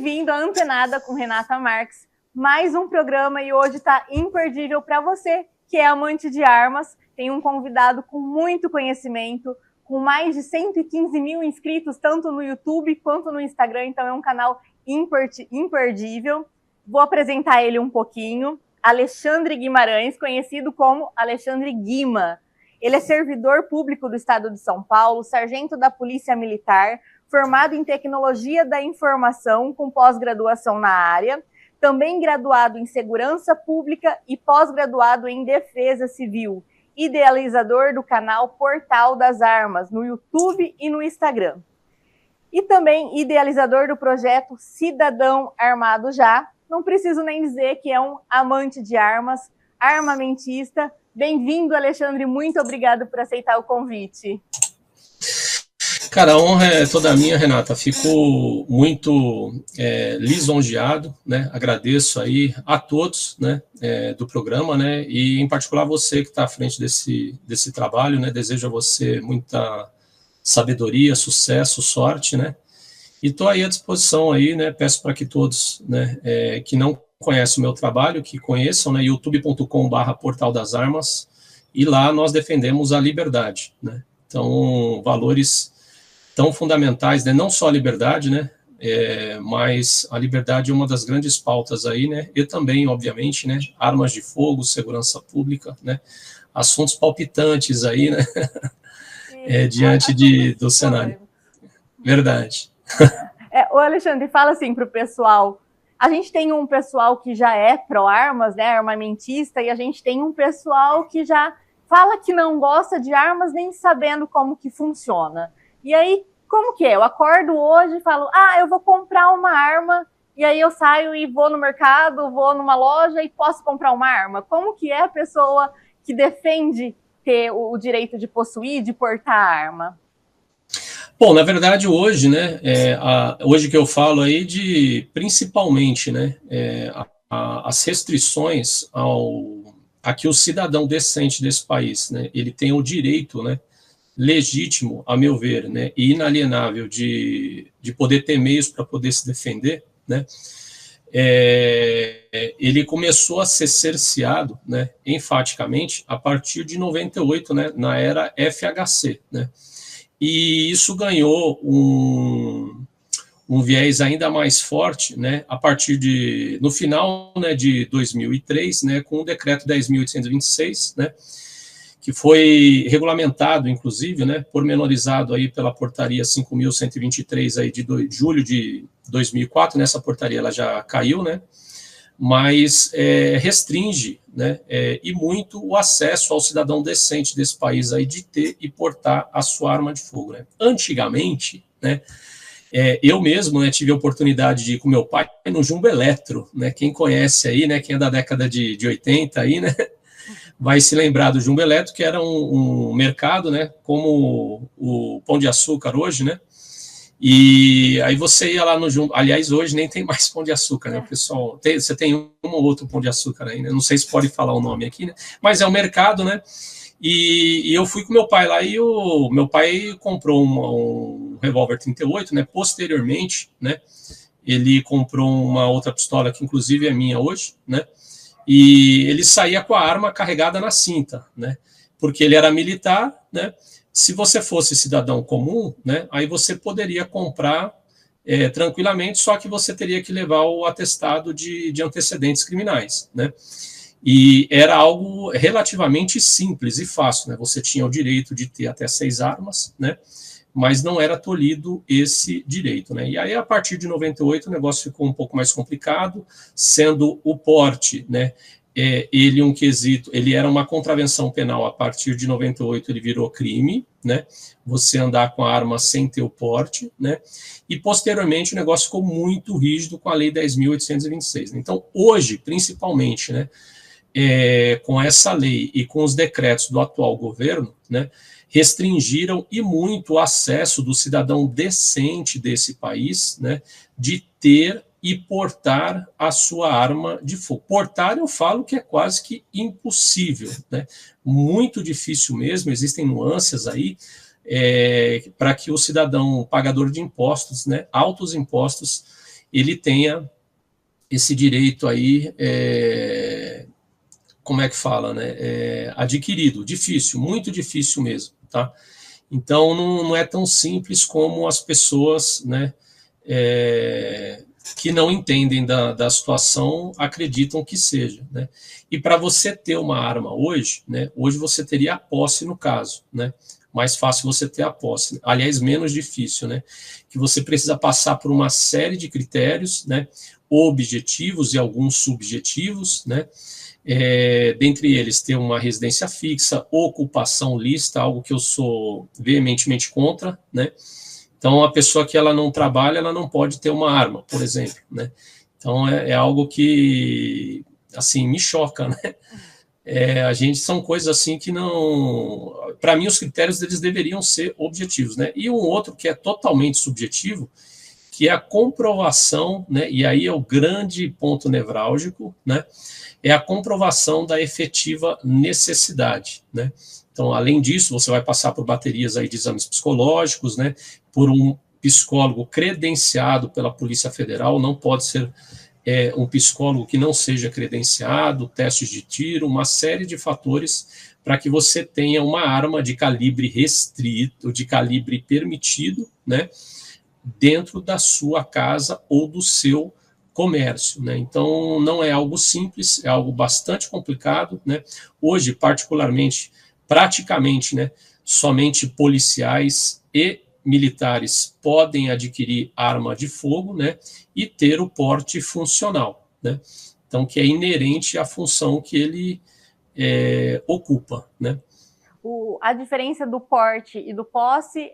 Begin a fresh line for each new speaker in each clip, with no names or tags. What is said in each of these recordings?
Bem-vindo à Antenada com Renata Marques, mais um programa e hoje está imperdível para você que é amante de armas. Tem um convidado com muito conhecimento, com mais de 115 mil inscritos, tanto no YouTube quanto no Instagram, então é um canal imperdível. Vou apresentar ele um pouquinho. Alexandre Guimarães, conhecido como Alexandre Guima. Ele é servidor público do Estado de São Paulo, sargento da Polícia Militar, formado em Tecnologia da Informação, com pós-graduação na área, também graduado em Segurança Pública e pós-graduado em Defesa Civil, idealizador do canal Portal das Armas, no YouTube e no Instagram. E também idealizador do projeto Cidadão Armado Já. Não preciso nem dizer que é um amante de armas, armamentista. Bem-vindo, Alexandre, muito obrigado por aceitar o convite.
Cara, a honra é toda minha, Renata. Fico muito lisonjeado, né? Agradeço aí a todos, né, do programa, né, e em particular você que está à frente desse trabalho, né. Desejo a você muita sabedoria, sucesso, sorte, né. E estou aí à disposição aí, né. Peço para que todos, né, que não conhecem o meu trabalho, que conheçam, né, youtube.com/Portal das Armas, e lá nós defendemos a liberdade, né. Então, valores tão fundamentais, né? Não só a liberdade, né? Mas a liberdade é uma das grandes pautas aí, né? E também, obviamente, né? Armas de fogo, segurança pública, né? Assuntos palpitantes aí, né? Diante do cenário. Verdade.
O Alexandre, fala assim para o pessoal. A gente tem um pessoal que já é pró-armas, né? Armamentista, e a gente tem um pessoal que já fala que não gosta de armas nem sabendo como que funciona. E aí, como que é? Eu acordo hoje e falo, eu vou comprar uma arma, e aí eu saio e vou no mercado, vou numa loja e posso comprar uma arma. Como que é a pessoa que defende ter o direito de possuir, de portar a arma?
Bom, na verdade, hoje, né, hoje que eu falo aí de, principalmente, né, as restrições a que o cidadão decente desse país, né, ele tem o direito, né, legítimo, a meu ver, né, e inalienável de poder ter meios para poder se defender, né, ele começou a ser cerceado, né, enfaticamente a partir de 98, né, na era FHC, né, e isso ganhou um viés ainda mais forte, né, a partir no final, né, de 2003, né, com o decreto 10.826, né, que foi regulamentado, inclusive, né, pormenorizado aí pela portaria 5.123 aí de julho de 2004, nessa portaria ela já caiu, né, mas restringe, né, e muito o acesso ao cidadão decente desse país aí de ter e portar a sua arma de fogo, né. Antigamente, né, eu mesmo, né, tive a oportunidade de ir com meu pai no Jumbo Eletro, né, quem conhece aí, né, quem é da década de 80 aí, né, vai se lembrar do Jumbo Eletro, que era um mercado, né, como o Pão de Açúcar hoje, né, e aí você ia lá no Jumbo, aliás, hoje nem tem mais Pão de Açúcar, né, o pessoal, você tem um ou outro Pão de Açúcar aí, né, não sei se pode falar o nome aqui, né, mas é um mercado, né, e eu fui com meu pai lá e o meu pai comprou um revólver 38, né, posteriormente, né, ele comprou uma outra pistola que inclusive é minha hoje, né, e ele saía com a arma carregada na cinta, né? Porque ele era militar, né? Se você fosse cidadão comum, né? Aí você poderia comprar tranquilamente, só que você teria que levar o atestado de antecedentes criminais, né? E era algo relativamente simples e fácil, né? Você tinha o direito de ter até 6 armas, né? Mas não era tolhido esse direito, né? E aí, a partir de 98, o negócio ficou um pouco mais complicado, sendo o porte, né? Ele era uma contravenção penal. A partir de 98, ele virou crime, né? Você andar com a arma sem ter o porte, né? E, posteriormente, o negócio ficou muito rígido com a Lei 10.826. Então, hoje, principalmente, né? Com essa lei e com os decretos do atual governo, né? Restringiram e muito o acesso do cidadão decente desse país, né, de ter e portar a sua arma de fogo. Portar, eu falo que é quase que impossível, né, muito difícil mesmo, existem nuances aí, para que o cidadão pagador de impostos, né, altos impostos, ele tenha esse direito aí, como é que fala, né? Adquirido. Difícil, muito difícil mesmo, tá? Então, não é tão simples como as pessoas, né, que não entendem da situação acreditam que seja, né? E para você ter uma arma hoje, né, hoje você teria a posse no caso, né? Mais fácil você ter a posse, aliás, menos difícil, né? Que você precisa passar por uma série de critérios, né? Objetivos e alguns subjetivos, né? Dentre eles ter uma residência fixa, ocupação lícita, algo que eu sou veementemente contra, né? Então, a pessoa que ela não trabalha, ela não pode ter uma arma, por exemplo, né? Então, é algo que, assim, me choca, né? São coisas assim que não... Para mim, os critérios deles deveriam ser objetivos, né? E um outro que é totalmente subjetivo, que é a comprovação, né? E aí é o grande ponto nevrálgico, né? É a comprovação da efetiva necessidade, né? Então, além disso, você vai passar por baterias aí de exames psicológicos, né? Por um psicólogo credenciado pela Polícia Federal, não pode ser um psicólogo que não seja credenciado, testes de tiro, uma série de fatores para que você tenha uma arma de calibre restrito, de calibre permitido, né? Dentro da sua casa ou do seu comércio, né? Então, não é algo simples, é algo bastante complicado, né? Hoje, particularmente, praticamente, né, somente policiais e militares podem adquirir arma de fogo, né, e ter o porte funcional, né? Então, que é inerente à função que ele ocupa, né?
A diferença do porte e do posse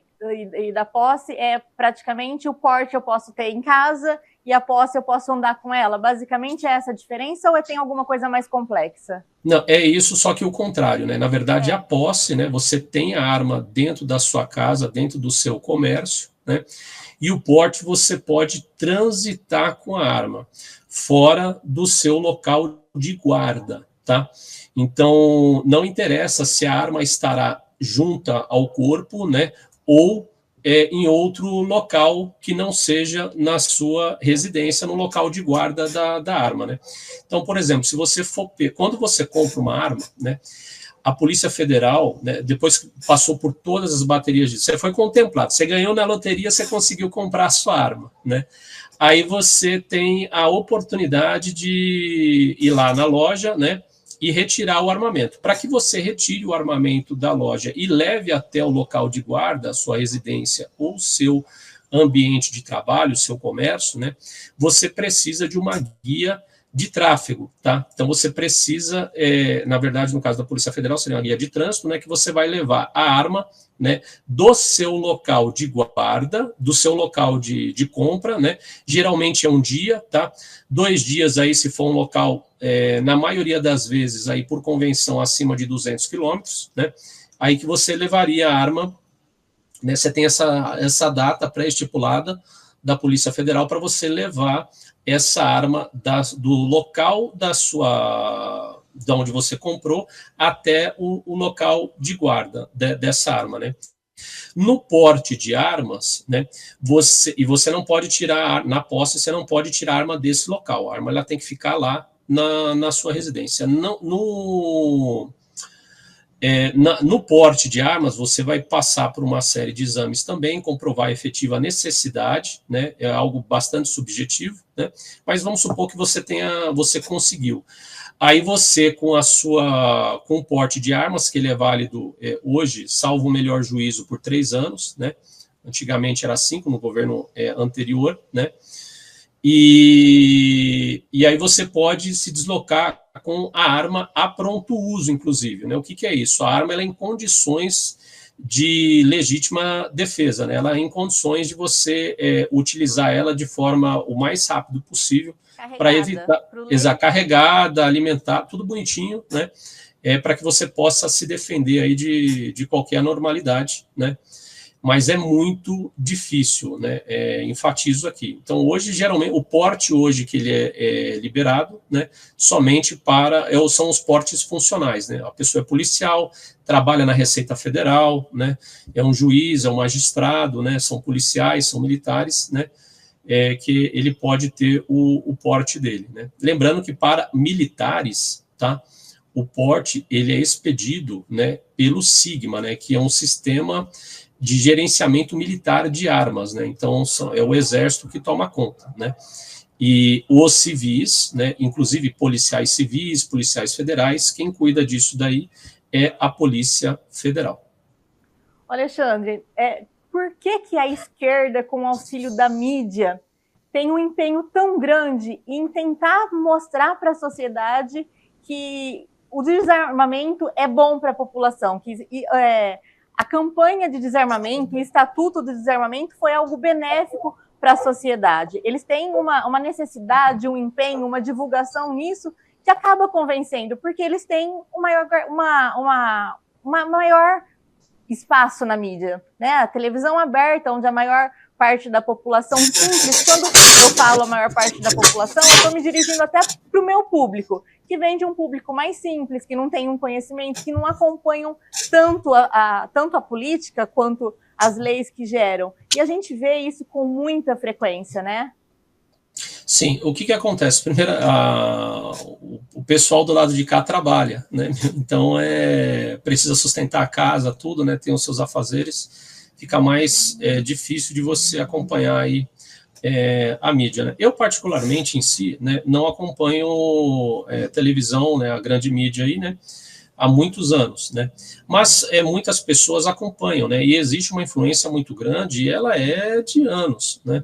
e da posse é praticamente o porte eu posso ter em casa e a posse eu posso andar com ela. Basicamente é essa a diferença ou tem alguma coisa mais complexa?
Não, é isso, só que o contrário, né? Na verdade, a posse, né? Você tem a arma dentro da sua casa, dentro do seu comércio, né? E o porte você pode transitar com a arma fora do seu local de guarda, tá? Então, não interessa se a arma estará junta ao corpo, né? Ou em outro local que não seja na sua residência, no local de guarda da arma, né? Então, por exemplo, se você for... Quando você compra uma arma, né? A Polícia Federal, né, depois que passou por todas as baterias disso, você foi contemplado, você ganhou na loteria, você conseguiu comprar a sua arma, né? Aí você tem a oportunidade de ir lá na loja, né, e retirar o armamento. Para que você retire o armamento da loja e leve até o local de guarda, a sua residência ou seu ambiente de trabalho, seu comércio, né, você precisa de uma guia de tráfego, tá? Então você precisa, na verdade, no caso da Polícia Federal, seria uma guia de trânsito, né, que você vai levar a arma, né, do seu local de guarda, do seu local de compra, né? Geralmente é um dia, tá? 2 dias aí, se for um local, na maioria das vezes, aí por convenção, acima de 200 quilômetros, né? Aí que você levaria a arma, né? Você tem essa data pré-estipulada da Polícia Federal para você levar essa arma do local de onde você comprou até o local de guarda dessa arma, né? No porte de armas, né, você não pode tirar, na posse, você não pode tirar a arma desse local. A arma ela tem que ficar lá na sua residência. No porte de armas, você vai passar por uma série de exames também, comprovar a efetiva necessidade, né? É algo bastante subjetivo, né? Mas vamos supor que você conseguiu. Aí você, com o porte de armas, que ele é válido hoje, salvo o melhor juízo, por 3 anos, né? Antigamente era 5, no governo anterior, né? E aí você pode se deslocar com a arma a pronto uso, inclusive, né? O que é isso? A arma ela é em condições de legítima defesa, né? Ela é em condições de você utilizar ela de forma o mais rápido possível para evitar carregada, alimentar, tudo bonitinho, né? Para que você possa se defender aí de qualquer anormalidade, né? Mas é muito difícil, né? Enfatizo aqui. Então, hoje, geralmente, o porte hoje que ele é liberado, né? Somente são os portes funcionais, né? A pessoa é policial, trabalha na Receita Federal, né? É um juiz, é um magistrado, né? São policiais, são militares, né? que ele pode ter o porte dele, né? Lembrando que para militares, tá, o porte ele é expedido, né, pelo SIGMA, né, que é um sistema de gerenciamento militar de armas, né? Então é o exército que toma conta, né? E os civis, né, inclusive policiais civis, policiais federais, quem cuida disso daí é a Polícia Federal.
Alexandre, por que a esquerda, com o auxílio da mídia, tem um empenho tão grande em tentar mostrar para a sociedade que o desarmamento é bom para a população, que a campanha de desarmamento, o Estatuto do Desarmamento foi algo benéfico para a sociedade? Eles têm uma necessidade, um empenho, uma divulgação nisso que acaba convencendo, porque eles têm maior espaço na mídia, né? A televisão aberta, onde a maior parte da população simples, quando eu falo a maior parte da população, eu estou me dirigindo até para o meu público, que vem de um público mais simples, que não tem um conhecimento, que não acompanham tanto a política quanto as leis que geram. E a gente vê isso com muita frequência, né?
Sim, o que acontece? Primeiro, o pessoal do lado de cá trabalha, né? Então precisa sustentar a casa, tudo, né? Tem os seus afazeres, fica mais difícil de você acompanhar aí a mídia, né? Eu, particularmente, em si, né, não acompanho televisão, né, a grande mídia aí, né, há muitos anos, né? Mas muitas pessoas acompanham, né? E existe uma influência muito grande e ela é de anos, né?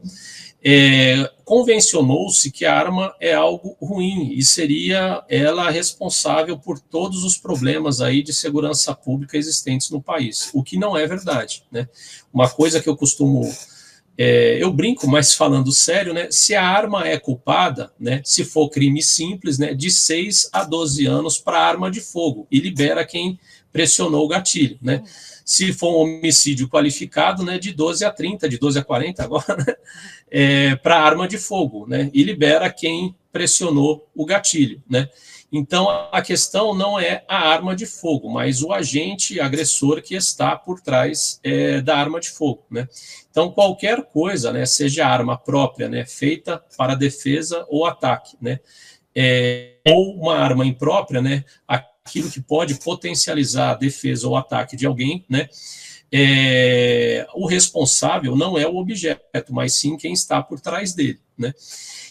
Convencionou-se que a arma é algo ruim e seria ela responsável por todos os problemas aí de segurança pública existentes no país, o que não é verdade, né? Uma coisa que eu costumo eu brinco, mas falando sério, né? Se a arma é culpada, né? Se for crime simples, né? De 6 a 12 anos para arma de fogo e libera quem pressionou o gatilho, né? Se for um homicídio qualificado, né? De 12 a 30, de 12 a 40 agora, né? Para arma de fogo, né? E libera quem pressionou o gatilho, né? Então, a questão não é a arma de fogo, mas o agente agressor que está por trás da arma de fogo, né? Então, qualquer coisa, né, seja arma própria, né, feita para defesa ou ataque, né, ou uma arma imprópria, né, aquilo que pode potencializar a defesa ou ataque de alguém, né, o responsável não é o objeto, mas sim quem está por trás dele, né?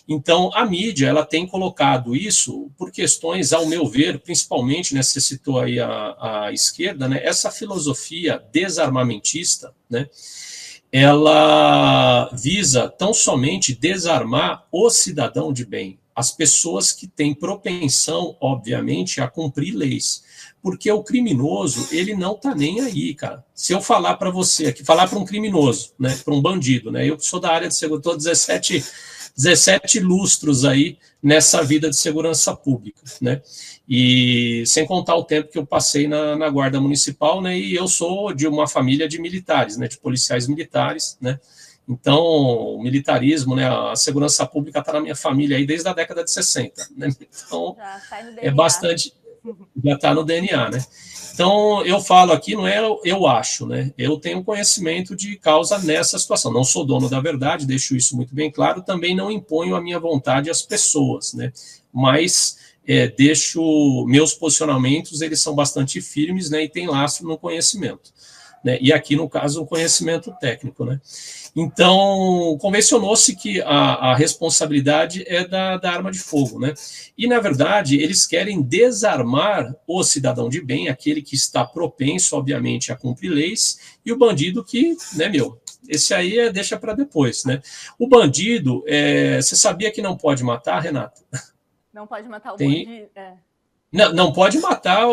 Então, a mídia ela tem colocado isso por questões, ao meu ver, principalmente, né, você citou aí a esquerda, né, essa filosofia desarmamentista, né, ela visa tão somente desarmar o cidadão de bem, as pessoas que têm propensão, obviamente, a cumprir leis. Porque o criminoso, ele não tá nem aí, cara. Se eu falar para você aqui, falar para um criminoso, né, para um bandido, né, eu sou da área de segurança, estou 17 lustros aí nessa vida de segurança pública, né? E sem contar o tempo que eu passei na Guarda Municipal, né? E eu sou de uma família de militares, né? De policiais militares, né? Então, o militarismo, né? A segurança pública está na minha família aí desde a década de 60, né? Então, bastante, já está no DNA, né? Então, eu falo aqui, não é eu acho, né? Eu tenho conhecimento de causa nessa situação. Não sou dono da verdade, deixo isso muito bem claro. Também não imponho a minha vontade às pessoas, né? Mas deixo meus posicionamentos, eles são bastante firmes, né? E tem lastro no conhecimento, né? E aqui, no caso, o conhecimento técnico, né? Então, convencionou-se que a responsabilidade é da arma de fogo, né? E, na verdade, eles querem desarmar o cidadão de bem, aquele que está propenso, obviamente, a cumprir leis, e o bandido que, né, esse aí deixa para depois, né? O bandido, você sabia que não pode matar, Renata?
Não pode matar o bandido,
Não pode matar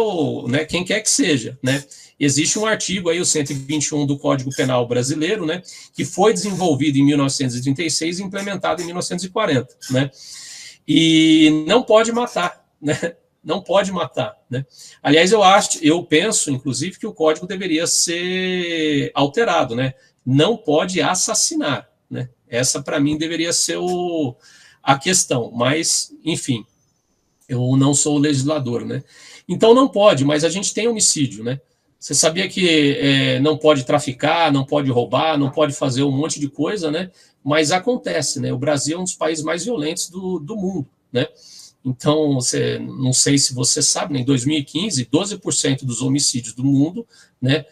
né, quem quer que seja, né? Existe um artigo aí, o 121 do Código Penal Brasileiro, né, que foi desenvolvido em 1936 e implementado em 1940, né? E não pode matar, né? Não pode matar, né? Aliás, eu penso, inclusive, que o código deveria ser alterado, né? Não pode assassinar, né? Essa, para mim, deveria ser a questão, mas, enfim, eu não sou o legislador, né? Então não pode, mas a gente tem homicídio, né? Você sabia que não pode traficar, não pode roubar, não pode fazer um monte de coisa, né? Mas acontece, né? O Brasil é um dos países mais violentos do mundo, né? Então, não sei se você sabe, né, em 2015, 12% dos homicídios do mundo, né,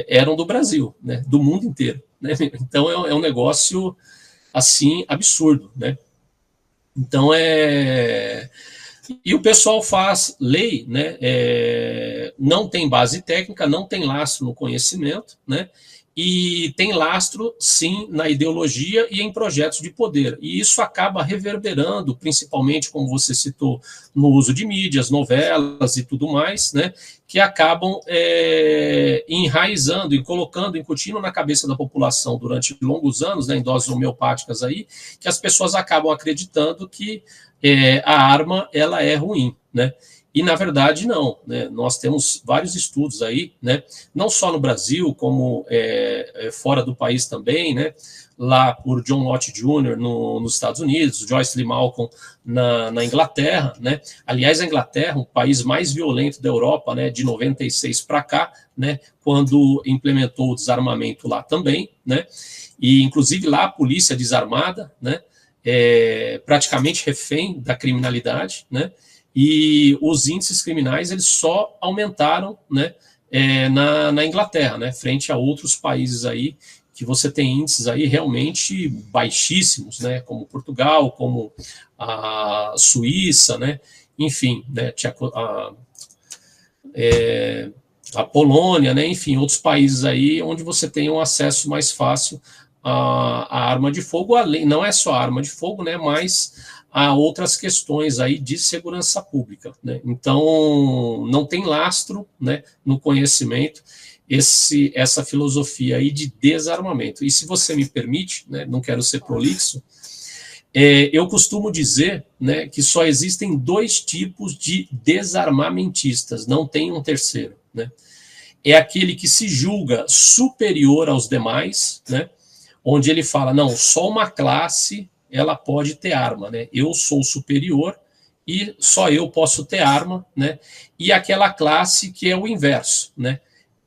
eram do Brasil, né, do mundo inteiro, né? Então, é um negócio, assim, absurdo, né? Então, E o pessoal faz lei, né, não tem base técnica, não tem lastro no conhecimento, né? E tem lastro, sim, na ideologia e em projetos de poder. E isso acaba reverberando, principalmente, como você citou, no uso de mídias, novelas e tudo mais, né, que acabam enraizando e colocando, incutindo na cabeça da população durante longos anos, né, em doses homeopáticas aí, que as pessoas acabam acreditando que a arma ela é ruim, né? E, na verdade, não, né? Nós temos vários estudos aí, né? Não só no Brasil, como fora do país também, né? Lá por John Lott Jr. nos Estados Unidos, Joyce Lee Malcolm na Inglaterra, né? Aliás, a Inglaterra, um país mais violento da Europa, né? De 96 para cá, né? Quando implementou o desarmamento lá também, né? E, inclusive, lá a polícia desarmada, né? Praticamente refém da criminalidade, né? E os índices criminais eles só aumentaram, né, na Inglaterra, né, frente a outros países aí que você tem índices aí realmente baixíssimos, né, como Portugal, como a Suíça, né, enfim, né, a Polônia, né, enfim, outros países aí onde você tem um acesso mais fácil à arma de fogo, além, não é só a arma de fogo, né, mas há outras questões aí de segurança pública, né? Então, não tem lastro, né, no conhecimento essa filosofia aí de desarmamento. E se você me permite, né, não quero ser prolixo, eu costumo dizer, né, que só existem 2 tipos de desarmamentistas, não tem um terceiro, né? É aquele que se julga superior aos demais, né, onde ele fala, não, só uma classe ela pode ter arma, né? Eu sou superior e só eu posso ter arma, né? E aquela classe que é o inverso, né?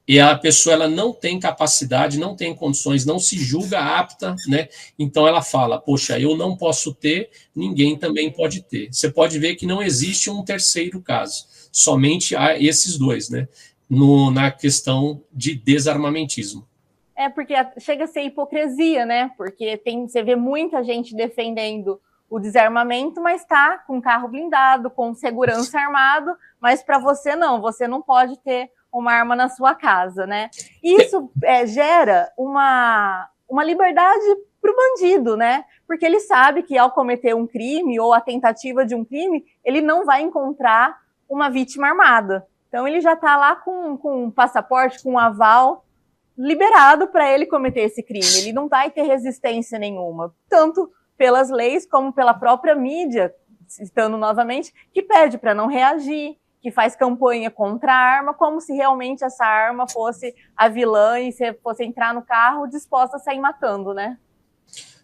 E a pessoa ela não tem capacidade, não tem condições, não se julga apta, né? Então ela fala, poxa, eu não posso ter, ninguém também pode ter. Você pode ver que não existe um terceiro caso, somente há esses 2, né? Na questão de desarmamentismo.
Porque chega a ser hipocrisia, né? Porque você vê muita gente defendendo o desarmamento, mas está com carro blindado, com segurança armado, mas para você não pode ter uma arma na sua casa, né? Isso gera uma liberdade para o bandido, né? Porque ele sabe que ao cometer um crime ou a tentativa de um crime, ele não vai encontrar uma vítima armada. Então ele já está lá com um passaporte, com um aval liberado para ele cometer esse crime. Ele não vai ter resistência nenhuma, tanto pelas leis como pela própria mídia, citando novamente, que pede para não reagir, que faz campanha contra a arma, como se realmente essa arma fosse a vilã e você fosse entrar no carro disposta a sair matando, né?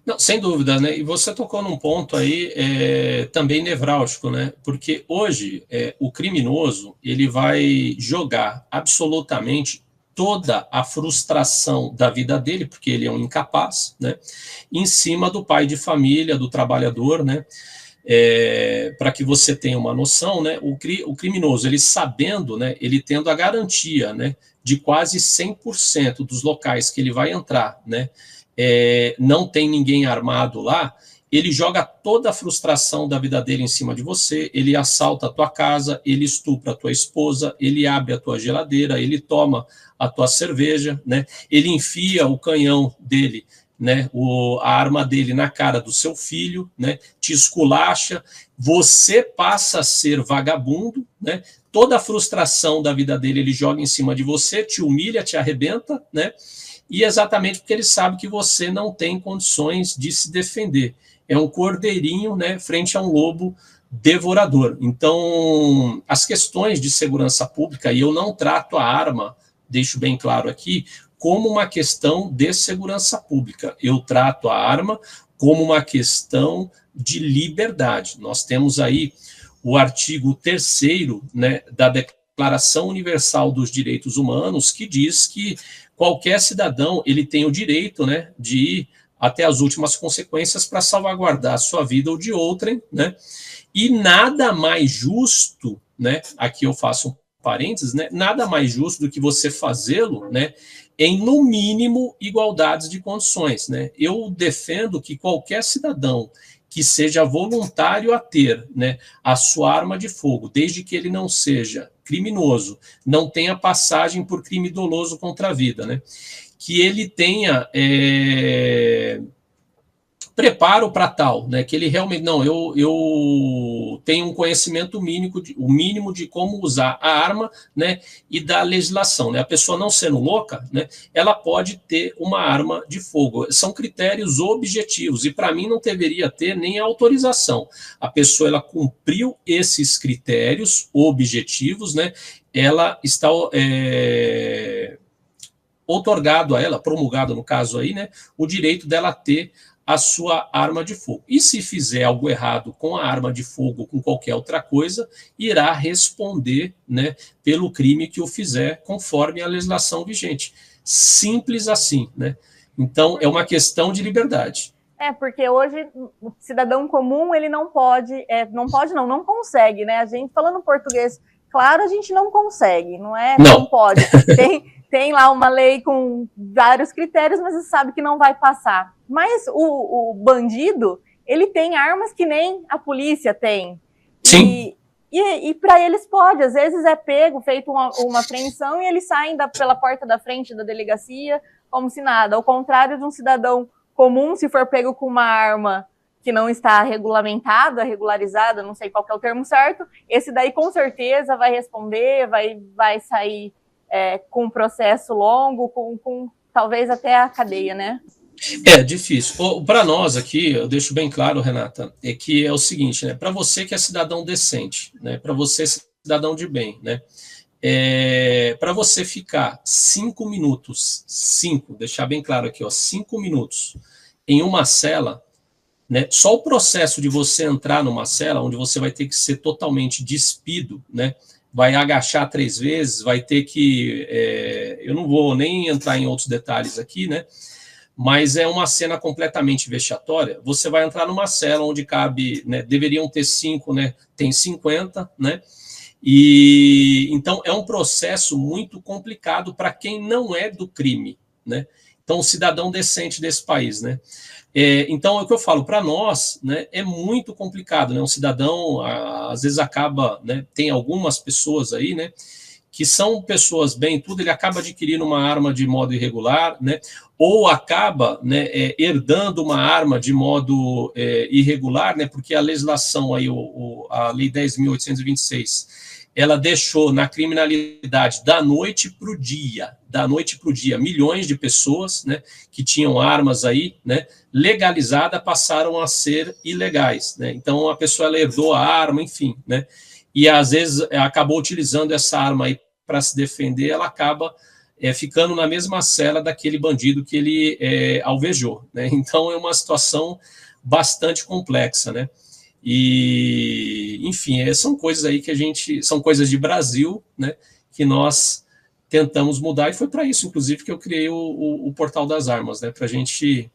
Não, sem dúvida, né? E você tocou num ponto aí também nevrálgico, né? Porque hoje o criminoso ele vai jogar absolutamente toda a frustração da vida dele, porque ele é um incapaz, né, em cima do pai de família, do trabalhador, né, para que você tenha uma noção, né, o criminoso, ele sabendo, né, ele tendo a garantia, né, de quase 100% dos locais que ele vai entrar, né, não tem ninguém armado lá, ele joga toda a frustração da vida dele em cima de você, ele assalta a tua casa, ele estupra a tua esposa, ele abre a tua geladeira, ele toma a tua cerveja, né? Ele enfia o canhão dele, né? A arma dele na cara do seu filho, né? Te esculacha, você passa a ser vagabundo, né? Toda a frustração da vida dele ele joga em cima de você, te humilha, te arrebenta, né? E exatamente porque ele sabe que você não tem condições de se defender. É um cordeirinho, né, frente a um lobo devorador. Então, as questões de segurança pública, e eu não trato a arma, deixo bem claro aqui, como uma questão de segurança pública. Eu trato a arma como uma questão de liberdade. Nós temos aí o artigo 3º, né, da Declaração Declaração Universal dos Direitos Humanos, que diz que qualquer cidadão ele tem o direito, né, de ir até as últimas consequências para salvaguardar a sua vida ou de outrem, né? E nada mais justo, né? Aqui eu faço um parênteses, né? Nada mais justo do que você fazê-lo, né? Em, no mínimo, igualdades de condições, né? Eu defendo que qualquer cidadão que seja voluntário a ter, né, a sua arma de fogo, desde que ele não seja criminoso, não tenha passagem por crime doloso contra a vida, né, que ele tenha preparo para tal, né, que ele realmente, não, eu tenho um conhecimento mínimo de como usar a arma, né, e da legislação, né, a pessoa não sendo louca, né, ela pode ter uma arma de fogo, são critérios objetivos, e para mim não deveria ter nem autorização, a pessoa, ela cumpriu esses critérios objetivos, né, ela está outorgado a ela, promulgado no caso aí, né, o direito dela ter a sua arma de fogo. E se fizer algo errado com a arma de fogo ou com qualquer outra coisa, irá responder, né, pelo crime que o fizer, conforme a legislação vigente. Simples assim, né? Então, é uma questão de liberdade.
Porque hoje o cidadão comum, ele não consegue, né? A gente, falando português, claro, a gente não consegue, não pode. Tem lá uma lei com vários critérios, mas você sabe que não vai passar. Mas o bandido, ele tem armas que nem a polícia tem.
Sim.
E para eles pode, às vezes é pego, feito uma apreensão e eles saem pela porta da frente da delegacia como se nada. Ao contrário de um cidadão comum, se for pego com uma arma que não está regulamentada, regularizada, não sei qual que é o termo certo, esse daí com certeza vai responder, vai sair com um processo longo, com talvez até a cadeia, né?
É difícil. Para nós aqui, eu deixo bem claro, Renata, é que é o seguinte, né? Para você que é cidadão decente, né? Para você cidadão de bem, né? Para você ficar 5 minutos, deixar bem claro aqui, ó, 5 minutos em uma cela, né? Só o processo de você entrar numa cela, onde você vai ter que ser totalmente despido, né? Vai agachar 3 vezes, vai ter que... eu não vou nem entrar em outros detalhes aqui, né? Mas é uma cena completamente vexatória. Você vai entrar numa cela onde cabe, né, deveriam ter 5, né, tem 50, né? E então é um processo muito complicado para quem não é do crime, né? Então, o cidadão decente desse país, né? Então, é o que eu falo, para nós, né, é muito complicado, né? Um cidadão, às vezes, acaba, né, tem algumas pessoas aí, né, que são pessoas bem, tudo, ele acaba adquirindo uma arma de modo irregular, né, ou acaba, né, herdando uma arma de modo irregular, né, porque a legislação, aí, a Lei 10.826, ela deixou na criminalidade da noite para o dia, milhões de pessoas, né, que tinham armas aí, né, legalizada, passaram a ser ilegais, né, então a pessoa ela herdou a arma, enfim, né, e às vezes acabou utilizando essa arma aí para se defender, ela acaba ficando na mesma cela daquele bandido que ele alvejou, né? Então é uma situação bastante complexa, né? E, enfim, são coisas aí são coisas de Brasil, né? Que nós tentamos mudar, e foi para isso, inclusive, que eu criei o Portal das Armas, né? Para a gente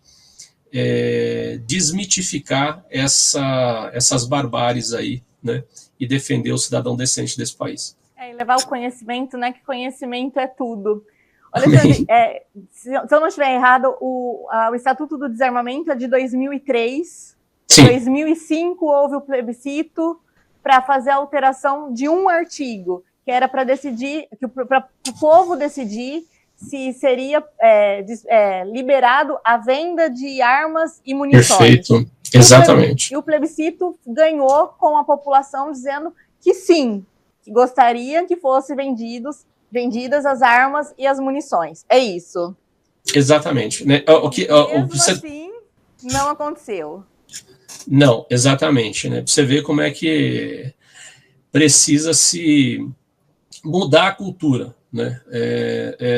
desmitificar essas barbáries aí, né? E defender o cidadão decente desse país.
E levar o conhecimento, né? Que conhecimento é tudo. Alexandre, se eu não estiver errado, o Estatuto do Desarmamento é de 2003. Em 2005 houve o plebiscito para fazer a alteração de um artigo, que era para decidir, para o povo decidir se seria liberado a venda de armas e munições.
Perfeito, exatamente.
E o plebiscito ganhou com a população dizendo que sim, que gostaria que fossem vendidas as armas e as munições. É isso.
Exatamente. Né?
Assim, não aconteceu.
Não, exatamente. Né? Você vê como é que precisa se mudar a cultura, né,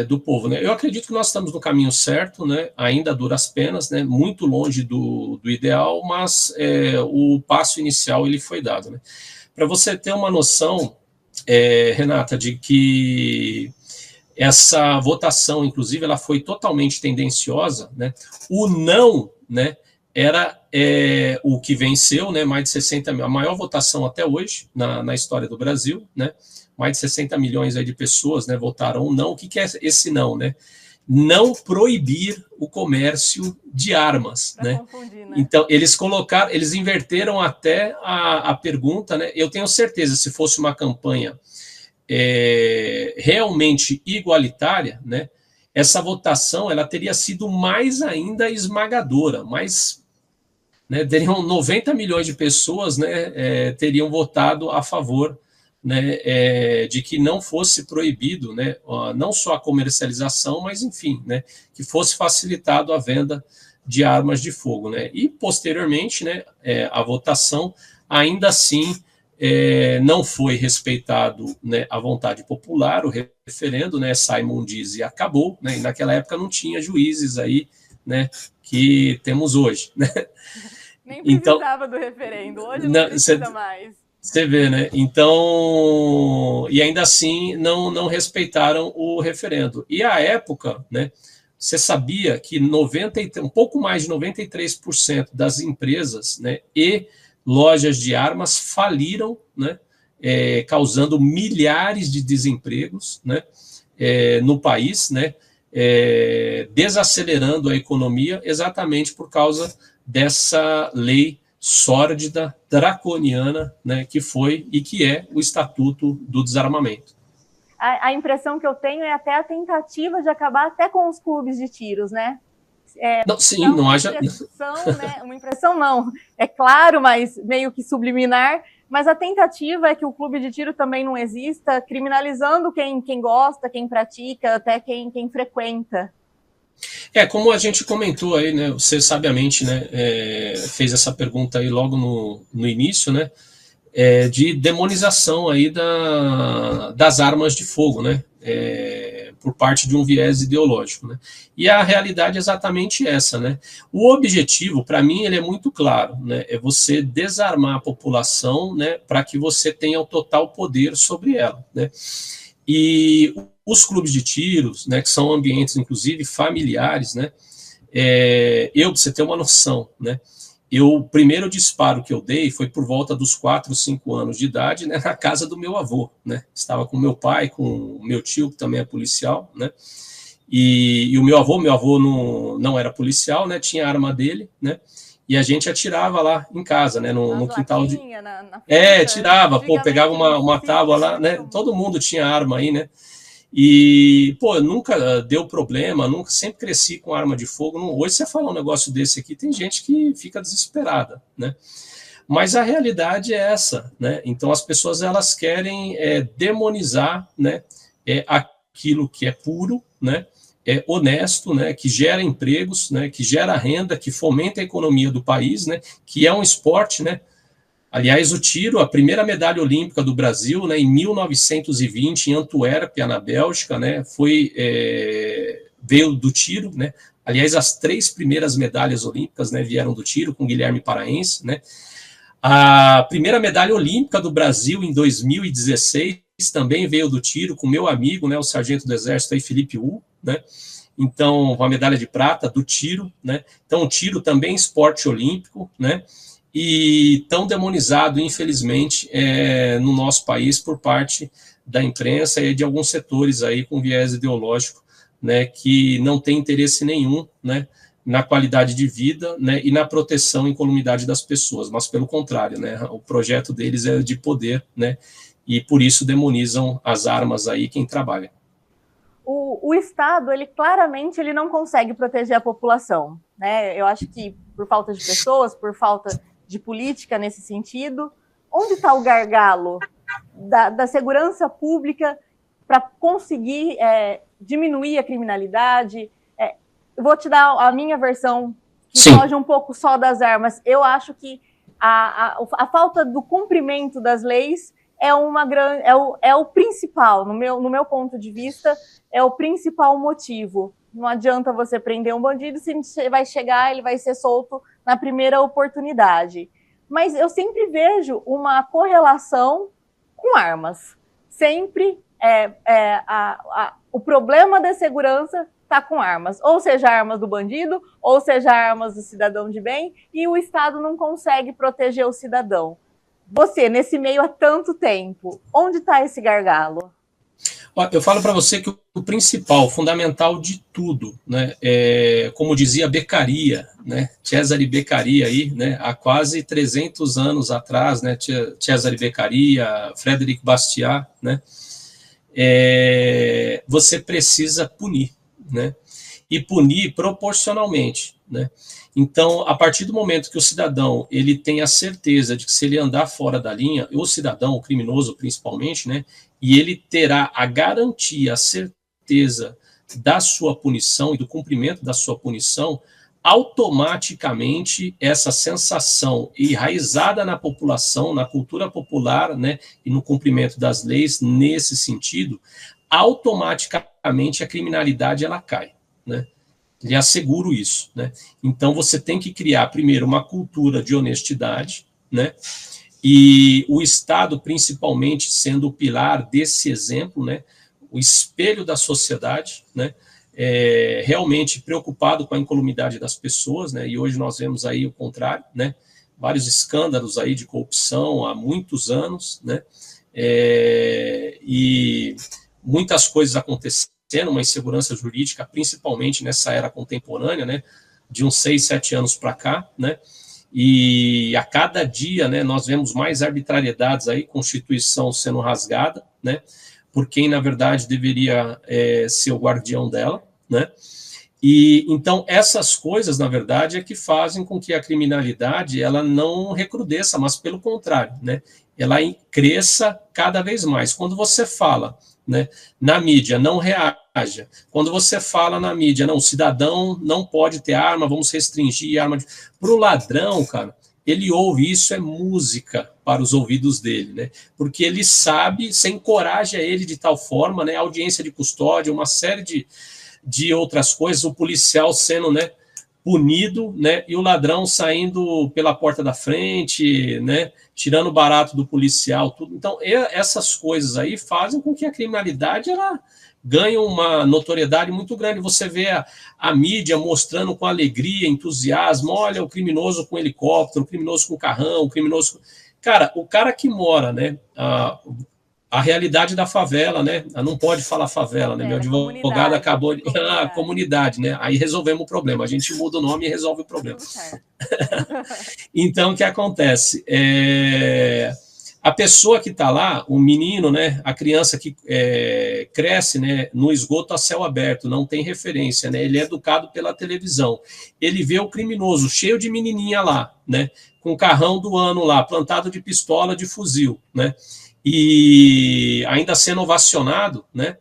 do povo, né? Eu acredito que nós estamos no caminho certo, né, ainda a duras penas, né, muito longe do ideal, mas o passo inicial ele foi dado, né? Para você ter uma noção, Renata, de que essa votação, inclusive, ela foi totalmente tendenciosa, né? O não, né, era o que venceu, né? Mais de 60 mil, a maior votação até hoje na história do Brasil, né? Mais de 60 milhões aí de pessoas, né, votaram não. O que é esse não, né? Não proibir o comércio de armas, né?
Confundir, né?
Então, eles inverteram até a pergunta, né? Eu tenho certeza, se fosse uma campanha realmente igualitária, né, essa votação ela teria sido mais ainda esmagadora, né, teriam 90 milhões de pessoas, né, teriam votado a favor, né, de que não fosse proibido, né, não só a comercialização, mas enfim, né, que fosse facilitado a venda de armas de fogo, né, e posteriormente, né, a votação ainda assim não foi respeitado, né, a vontade popular, o referendo, né, Simon diz e acabou, né, e naquela época não tinha juízes aí, né, que temos hoje, né?
Nem precisava então, do referendo, hoje não precisa mais.
Você vê, né? Então, e ainda assim não respeitaram o referendo. E à época, né, você sabia que um pouco mais de 93% das empresas, né, e lojas de armas faliram, né, causando milhares de desempregos, né, no país, né, desacelerando a economia exatamente por causa dessa lei sórdida, draconiana, né, que foi e que é o Estatuto do Desarmamento.
A impressão que eu tenho é até a tentativa de acabar até com os clubes de tiros, né?
Não, sim, não haja...
Né? Uma impressão não, é claro, mas meio que subliminar, mas a tentativa é que o clube de tiro também não exista, criminalizando quem gosta, quem pratica, até quem frequenta.
Como a gente comentou aí, né, você sabiamente, né, fez essa pergunta aí logo no início, né, de demonização aí das armas de fogo, né, por parte de um viés ideológico, né, e a realidade é exatamente essa, né. O objetivo, para mim, ele é muito claro, né, é você desarmar a população, né, para que você tenha o total poder sobre ela, né, e os clubes de tiros, né, que são ambientes, inclusive, familiares, né, pra você ter uma noção, né, o primeiro disparo que eu dei foi por volta dos 4, 5 anos de idade, né, na casa do meu avô, né, estava com meu pai, com o meu tio, que também é policial, né, e o meu avô não era policial, né, tinha a arma dele, né, e a gente atirava lá em casa, né, no quintal de... tirava, pegava uma tábua lá, né, todo mundo tinha arma aí, né, e, nunca deu problema, sempre cresci com arma de fogo. Hoje você fala um negócio desse aqui, tem gente que fica desesperada, né? Mas a realidade é essa, né? Então as pessoas elas querem demonizar, né, aquilo que é puro, né, honesto, né, que gera empregos, né, que gera renda, que fomenta a economia do país, né, que é um esporte, né? Aliás, o tiro, a primeira medalha olímpica do Brasil, né, em 1920, em Antuérpia, na Bélgica, né, veio do tiro, né? Aliás, as 3 primeiras medalhas olímpicas, né, vieram do tiro, com Guilherme Paraense, né? A primeira medalha olímpica do Brasil, em 2016, também veio do tiro, com meu amigo, né, o sargento do Exército, aí, Felipe Hu, né? Então, uma medalha de prata do tiro, né? Então, o tiro também é esporte olímpico, né? E tão demonizado, infelizmente, no nosso país por parte da imprensa e de alguns setores aí com viés ideológico, né, que não tem interesse nenhum, né, na qualidade de vida, né, e na proteção e incolumidade das pessoas, mas pelo contrário, né, o projeto deles é de poder, né, e por isso demonizam as armas aí quem trabalha.
O Estado, ele claramente ele não consegue proteger a população, né? Eu acho que por falta de pessoas, por falta de política nesse sentido, onde está o gargalo da segurança pública para conseguir diminuir a criminalidade? Eu vou te dar a minha versão, que foge um pouco só das armas. Eu acho que a falta do cumprimento das leis é o principal, no meu ponto de vista, é o principal motivo. Não adianta você prender um bandido, se ele vai chegar, ele vai ser solto na primeira oportunidade. Mas eu sempre vejo uma correlação com armas. sempre o problema da segurança está com armas, ou seja, armas do bandido, ou seja, armas do cidadão de bem, e o Estado não consegue proteger o cidadão. Você, nesse meio há tanto tempo, onde está esse gargalo?
Eu falo para você que o principal, o fundamental de tudo, né, como dizia Beccaria, né, Cesare Beccaria aí, né, há quase 300 anos atrás, né, Cesare Beccaria, Frédéric Bastiat, né, você precisa punir, né, e punir proporcionalmente, né. Então, a partir do momento que o cidadão ele tem a certeza de que se ele andar fora da linha, o cidadão, o criminoso principalmente, né, e ele terá a garantia, a certeza da sua punição e do cumprimento da sua punição, automaticamente essa sensação enraizada na população, na cultura popular, né, e no cumprimento das leis nesse sentido, automaticamente a criminalidade ela cai, né? Lhe asseguro isso, né? Então você tem que criar primeiro uma cultura de honestidade, né? E o Estado, principalmente, sendo o pilar desse exemplo, né? O espelho da sociedade, né? Realmente preocupado com a incolumidade das pessoas, né? E hoje nós vemos aí o contrário, né? Vários escândalos aí de corrupção há muitos anos, né? E muitas coisas acontecendo, uma insegurança jurídica, principalmente nessa era contemporânea, né, de uns 6, 7 anos para cá, né, e a cada dia, né, nós vemos mais arbitrariedades aí, Constituição sendo rasgada, né, por quem, na verdade, deveria ser o guardião dela, né, e então essas coisas, na verdade, é que fazem com que a criminalidade, ela não recrudesça, mas pelo contrário, né, ela cresça cada vez mais. Quando você fala, né, na mídia, não reaja. Quando você fala na mídia, não, o cidadão não pode ter arma, vamos restringir a arma. Para o ladrão, cara, ele ouve isso, é música para os ouvidos dele, né? Porque ele sabe, você encoraja ele de tal forma, né? Audiência de custódia, uma série de outras coisas, o policial sendo, né, punido, né, e o ladrão saindo pela porta da frente, né, tirando o barato do policial, tudo. Então, essas coisas aí fazem com que a criminalidade ela ganhe uma notoriedade muito grande. Você vê a mídia mostrando com alegria, entusiasmo, olha o criminoso com helicóptero, o criminoso com carrão, o criminoso... Cara, o cara que mora, né, a realidade da favela, né? Não pode falar favela, né? Meu advogado acabou de... comunidade, né? Aí resolvemos o problema. A gente muda o nome e resolve o problema. Então, o que acontece? A pessoa que está lá, o menino, né? A criança que cresce, né? No esgoto a céu aberto, não tem referência, né? Ele é educado pela televisão. Ele vê o criminoso cheio de menininha lá, né? Com o carrão do ano lá, plantado de pistola, de fuzil, né? E ainda sendo ovacionado, né?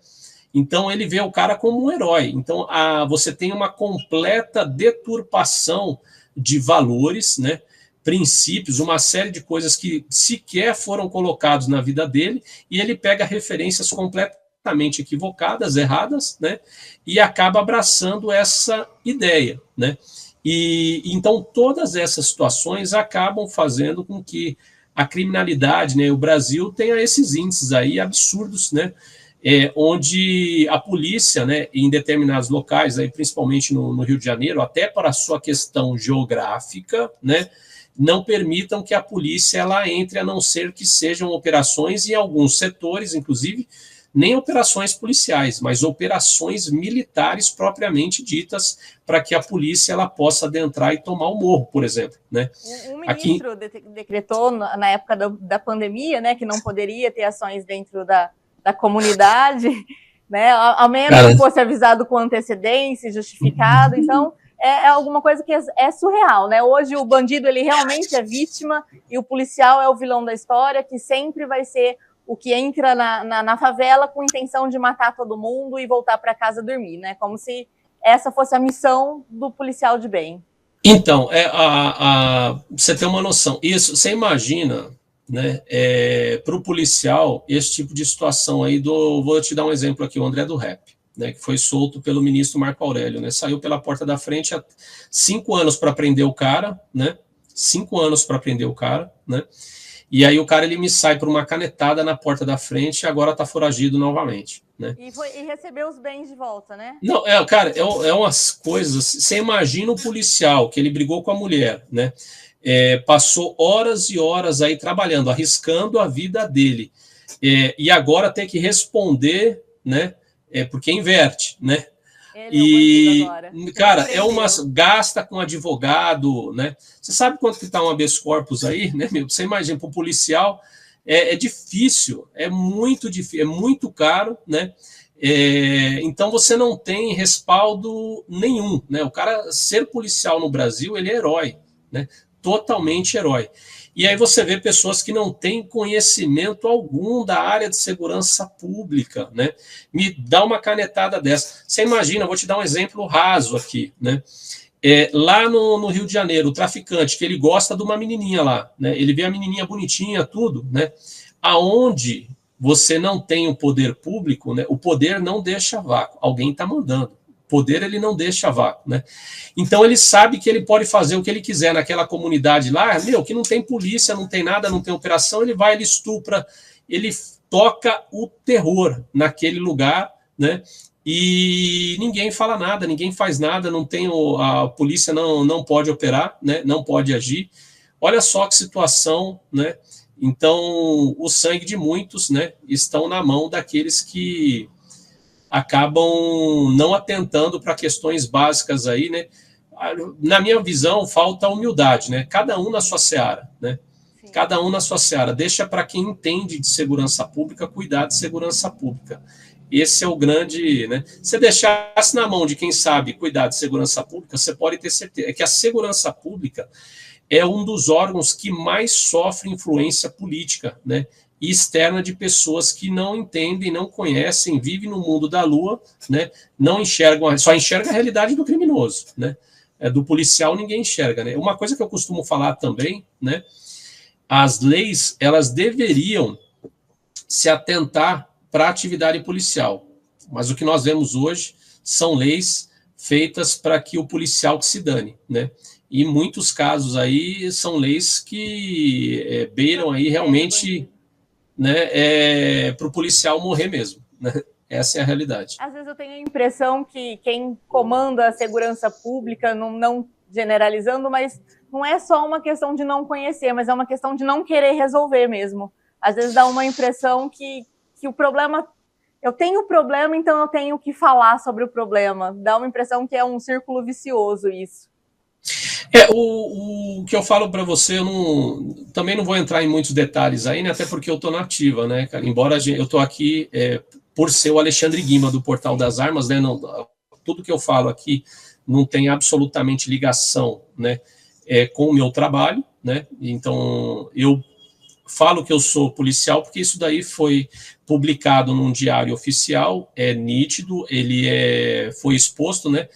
Então ele vê o cara como um herói. Então você tem uma completa deturpação de valores, né? Princípios, uma série de coisas que sequer foram colocados na vida dele, e ele pega referências completamente equivocadas, erradas, né? E acaba abraçando essa ideia, né? E então todas essas situações acabam fazendo com que a criminalidade, né, o Brasil tenha esses índices aí absurdos, né, onde a polícia, né, em determinados locais, aí, principalmente no Rio de Janeiro, até para a sua questão geográfica, né, não permitam que a polícia ela entre, a não ser que sejam operações, em alguns setores, inclusive, nem operações policiais, mas operações militares propriamente ditas, para que a polícia ela possa adentrar e tomar o morro, por exemplo, né?
O ministro decretou na época da pandemia, né, que não poderia ter ações dentro da comunidade, né, ao menos que fosse avisado com antecedência, justificado. Então, é alguma coisa que é surreal, né? Hoje o bandido ele realmente é vítima e o policial é o vilão da história, que sempre vai ser o que entra na favela com intenção de matar todo mundo e voltar para casa dormir, né? Como se essa fosse a missão do policial de bem.
Então, você tem uma noção. Isso, você imagina, né? Para o policial, esse tipo de situação aí vou te dar um exemplo aqui, o André do Rap, né? Que foi solto pelo ministro Marco Aurélio, né? Saiu pela porta da frente há 5 anos para prender o cara, né? 5 anos para prender o cara, né? E aí o cara ele me sai por uma canetada na porta da frente e agora está foragido novamente, né?
E recebeu os bens de volta, né?
Não, cara, é umas coisas. Você imagina o policial que ele brigou com a mulher, né? Passou horas e horas aí trabalhando, arriscando a vida dele, e agora tem que responder, né? Porque inverte, né?
Ele é o agora.
Cara, gasta com advogado, né? Você sabe quanto que tá um habeas corpus aí, né, meu? Você imagina, para o policial é difícil, é muito difícil, é muito caro, né? Então você não tem respaldo nenhum, né? O cara ser policial no Brasil, ele é herói, né? Totalmente herói. E aí você vê pessoas que não têm conhecimento algum da área de segurança pública, né? Me dá uma canetada dessa. Você imagina, vou te dar um exemplo raso aqui, né? Lá no Rio de Janeiro, o traficante, que ele gosta de uma menininha lá, né? Ele vê a menininha bonitinha, tudo, né? Aonde você não tem o poder público, né? O poder não deixa vácuo, alguém está mandando. Poder ele não deixa vácuo, né? Então ele sabe que ele pode fazer o que ele quiser naquela comunidade lá, que não tem polícia, não tem nada, não tem operação, ele vai, ele estupra, ele toca o terror naquele lugar, né? E ninguém fala nada, ninguém faz nada, não tem a polícia não pode operar, né? Não pode agir. Olha só que situação, né? Então o sangue de muitos, né, estão na mão daqueles que acabam não atentando para questões básicas aí, né? Na minha visão, falta humildade, né? Cada um na sua seara, né? Sim. Cada um na sua seara. Deixa para quem entende de segurança pública cuidar de segurança pública. Esse é o grande, né? Se deixasse na mão de quem sabe cuidar de segurança pública, você pode ter certeza que a segurança pública é um dos órgãos que mais sofre influência política, né? E externa de pessoas que não entendem, não conhecem, vivem no mundo da lua, né? Não enxergam, só enxerga a realidade do criminoso, né? Do policial ninguém enxerga, né? Uma coisa que eu costumo falar também, né? As leis, elas deveriam se atentar para a atividade policial, mas o que nós vemos hoje são leis feitas para que o policial que se dane, né? E em muitos casos aí são leis que beiram aí realmente, né, para o policial morrer mesmo, né? Essa é a realidade.
Às vezes eu tenho a impressão que quem comanda a segurança pública, não generalizando, mas não é só uma questão de não conhecer, mas é uma questão de não querer resolver mesmo. Às vezes dá uma impressão que o problema... Eu tenho também, então eu tenho que falar sobre o problema. Dá uma impressão que é um círculo vicioso isso.
O que eu falo para você, também não vou entrar em muitos detalhes aí, né, até porque eu estou na ativa, né, cara? Embora eu estou aqui por ser o Alexandre Guima do Portal das Armas, né, tudo que eu falo aqui não tem absolutamente ligação, né, com o meu trabalho, né? Então eu falo que eu sou policial porque isso daí foi publicado num diário oficial, é nítido, ele foi exposto, né?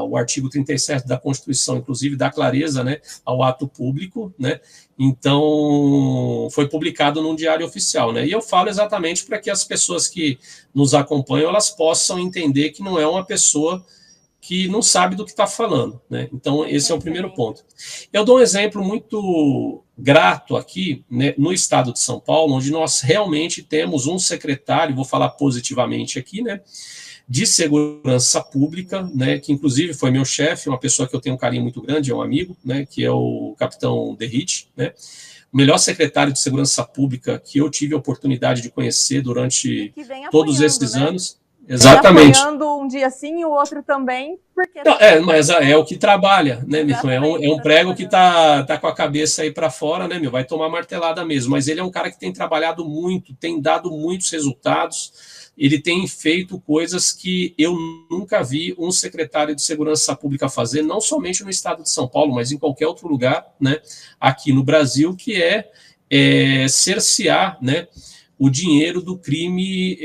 O artigo 37 da Constituição, inclusive, dá clareza, né, ao ato público, né? Então, foi publicado num diário oficial, né? E eu falo exatamente para que as pessoas que nos acompanham, elas possam entender que não é uma pessoa que não sabe do que está falando, né? Então, esse é o primeiro ponto. Eu dou um exemplo muito grato aqui, né, no estado de São Paulo, onde nós realmente temos um secretário, vou falar positivamente aqui, né, de segurança pública, né, que inclusive foi meu chefe, uma pessoa que eu tenho um carinho muito grande, é um amigo, né, que é o capitão Derrite, né, o melhor secretário de segurança pública que eu tive a oportunidade de conhecer durante todos esses anos. Exatamente.
Apoiando um dia sim e o outro também, porque...
Não, mas é o que trabalha, né, é um prego que tá com a cabeça aí para fora, né, vai tomar martelada mesmo, mas ele é um cara que tem trabalhado muito, tem dado muitos resultados, ele tem feito coisas que eu nunca vi um secretário de segurança pública fazer, não somente no estado de São Paulo, mas em qualquer outro lugar, né, aqui no Brasil, que é cercear, né, o dinheiro do crime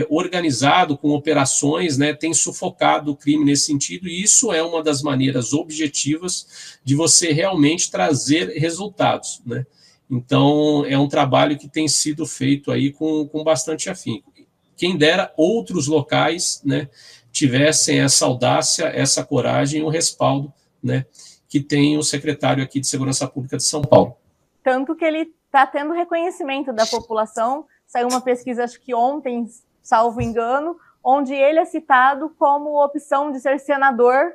organizado, com operações, né, tem sufocado o crime nesse sentido, e isso é uma das maneiras objetivas de você realmente trazer resultados, né? Então, é um trabalho que tem sido feito aí com bastante afinco. Quem dera outros locais, né, tivessem essa audácia, essa coragem e o respaldo, né, que tem o secretário aqui de Segurança Pública de São Paulo.
Tanto que ele está tendo reconhecimento da população. Saiu uma pesquisa, acho que ontem, salvo engano, onde ele é citado como opção de ser senador,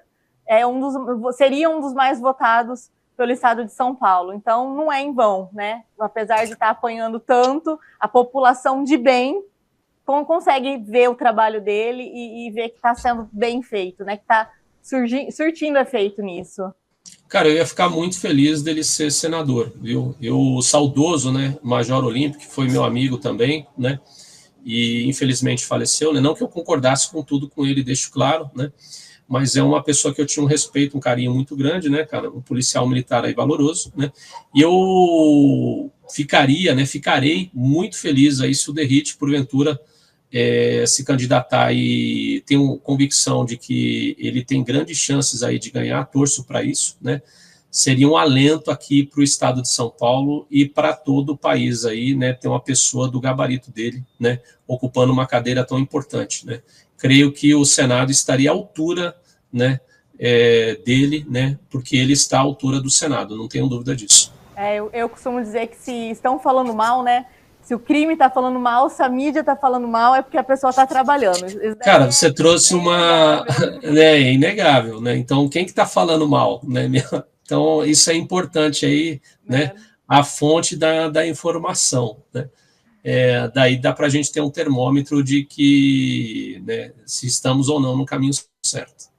seria um dos mais votados pelo estado de São Paulo. Então, não é em vão, né? Apesar de estar apanhando tanto, a população de bem consegue ver o trabalho dele e ver que está sendo bem feito, né? Que está surtindo efeito nisso.
Cara, eu ia ficar muito feliz dele ser senador, viu? O saudoso, né, Major Olímpio, que foi meu amigo também, né? E infelizmente faleceu, né? Não que eu concordasse com tudo com ele, deixo claro, né? Mas é uma pessoa que eu tinha um respeito, um carinho muito grande, né, cara? Um policial militar aí valoroso, né? E eu ficarei muito feliz aí se o Derrite, porventura, se candidatar, e tenho convicção de que ele tem grandes chances aí de ganhar, torço para isso, né? Seria um alento aqui para o estado de São Paulo e para todo o país aí, né? Ter uma pessoa do gabarito dele, né? Ocupando uma cadeira tão importante, né? Creio que o Senado estaria à altura, né? Dele, né? Porque ele está à altura do Senado, não tenho dúvida disso.
Eu costumo dizer que se estão falando mal, né? Se o crime está falando mal, se a mídia está falando mal, é porque a pessoa está trabalhando.
Cara, você trouxe uma... É inegável, né? Então, quem que está falando mal, né? Então, isso é importante aí, né? A fonte da informação, né? Daí dá para a gente ter um termômetro de que, né, se estamos ou não no caminho certo.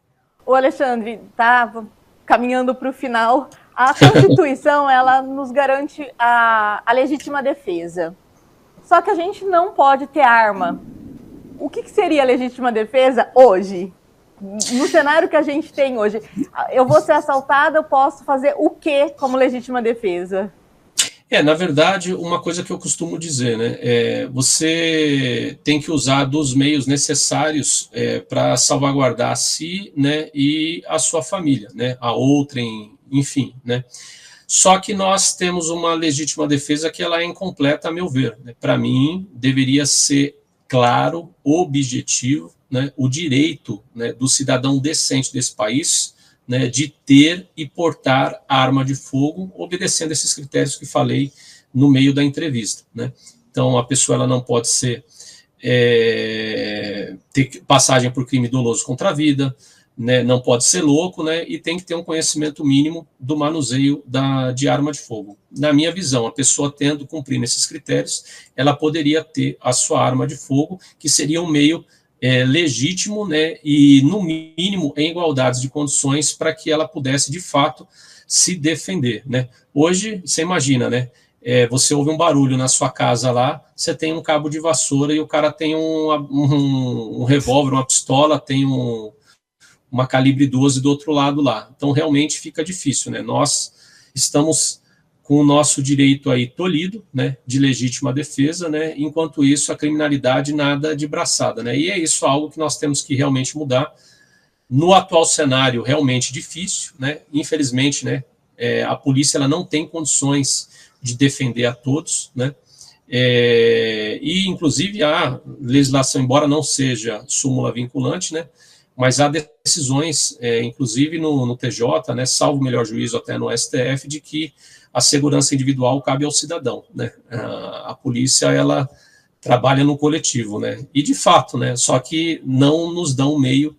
O Alexandre, tá caminhando para o final. A Constituição, ela nos garante a legítima defesa. Só que a gente não pode ter arma. O que seria a legítima defesa hoje? No cenário que a gente tem hoje, eu vou ser assaltada, eu posso fazer o quê como legítima defesa?
Na verdade, uma coisa que eu costumo dizer, né, você tem que usar dos meios necessários para salvaguardar a si, né, e a sua família, né, a outrem, enfim, né. Só que nós temos uma legítima defesa que ela é incompleta, a meu ver, né. Para mim, deveria ser claro, objetivo, né, o direito, né, do cidadão decente desse país, né, de ter e portar arma de fogo, obedecendo esses critérios que falei no meio da entrevista, né? Então, a pessoa ela não pode ter passagem por crime doloso contra a vida, né, não pode ser louco, né, e tem que ter um conhecimento mínimo do manuseio de arma de fogo. Na minha visão, a pessoa cumprindo esses critérios, ela poderia ter a sua arma de fogo, que seria um meio legítimo, né, e no mínimo em igualdade de condições para que ela pudesse de fato se defender, né. Hoje, você imagina, né, você ouve um barulho na sua casa lá, você tem um cabo de vassoura e o cara tem um revólver, uma pistola, tem uma calibre 12 do outro lado lá. Então, realmente fica difícil, né? Nós estamos com o nosso direito aí tolhido, né, de legítima defesa, né? Enquanto isso, a criminalidade nada de braçada, né? E é isso algo que nós temos que realmente mudar. No atual cenário, realmente difícil, né? Infelizmente, né, a polícia ela não tem condições de defender a todos, né? E, inclusive, a legislação, embora não seja súmula vinculante, né, mas há decisões, inclusive no TJ, né, salvo o melhor juízo até no STF, de que a segurança individual cabe ao cidadão, né? A polícia, ela trabalha no coletivo, né? E, de fato, né, só que não nos dão meio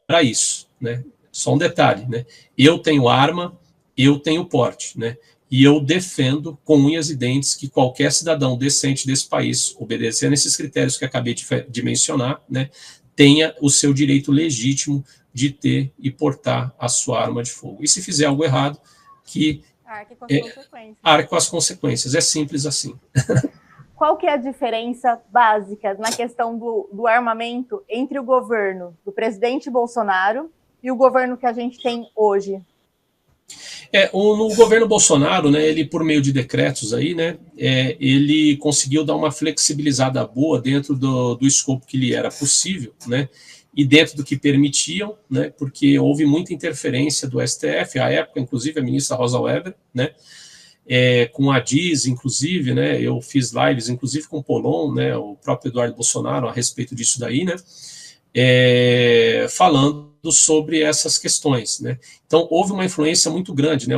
para isso, né? Só um detalhe, né? Eu tenho arma, eu tenho porte, né? E eu defendo com unhas e dentes que qualquer cidadão decente desse país, obedecendo esses critérios que acabei de mencionar, né, tenha o seu direito legítimo de ter e portar a sua arma de fogo. E se fizer algo errado, que arque com as consequências. É simples assim.
Qual que é a diferença básica na questão do armamento entre o governo do presidente Bolsonaro e o governo que a gente tem hoje?
No governo Bolsonaro, né, ele, por meio de decretos aí, né, ele conseguiu dar uma flexibilizada boa dentro do escopo que lhe era possível, né, e dentro do que permitiam, né, porque houve muita interferência do STF, à época, inclusive, a ministra Rosa Weber, né, com a DIS, inclusive, né, eu fiz lives, inclusive com o Polon, né, o próprio Eduardo Bolsonaro, a respeito disso daí, né, falando sobre essas questões, né. Então, houve uma influência muito grande, né,